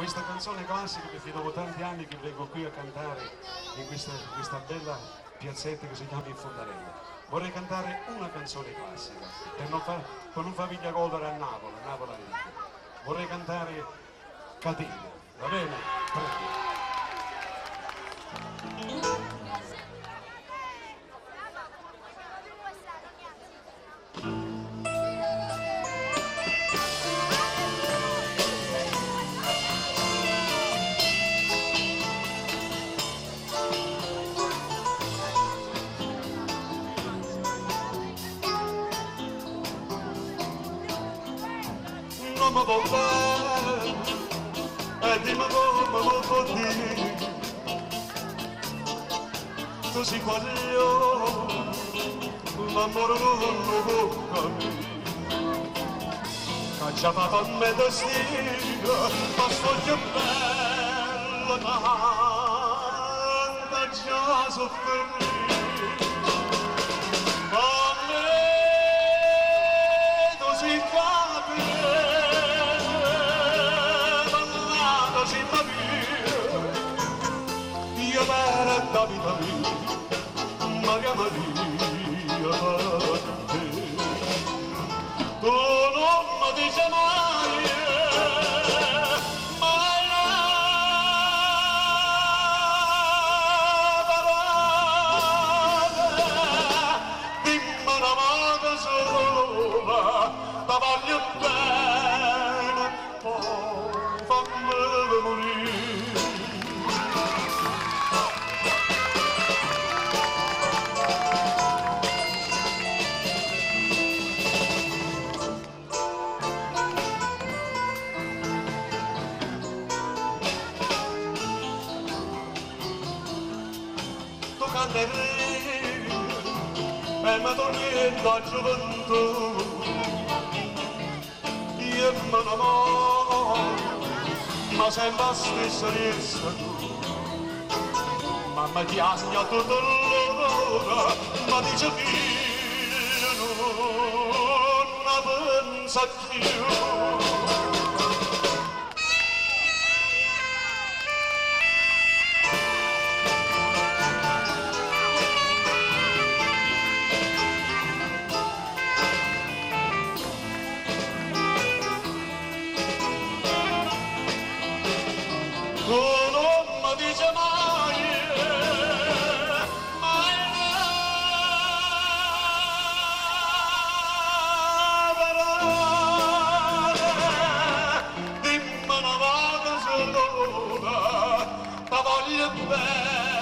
questa canzone classica perché dopo tanti anni che vengo qui a cantare in questa bella piazzetta che si chiama in Fondarella. Vorrei cantare una canzone classica per non farvi godere a Napoli, vorrei cantare Catena, va bene? Prego. Non mi può fare e dimmi come lo può dire tu sei quaglio l'amore non lo può capire che già fatto a me destino ma sto più bello tanta già soffrire a me tu sei io per la vita mia, Maria Maria, te. Tu non mi dici mai, mai parole, dimmi una volta sola, ti voglio bene, poi fammi morire. E mi torni la gioventù io mi innamoro ma sempre la stessa resta tu mamma ti ha segnato tutto l'ora ma dice figlio non pensa più tu non mi dici mai, mai parole, dimmi una volta sola, ti voglio bene.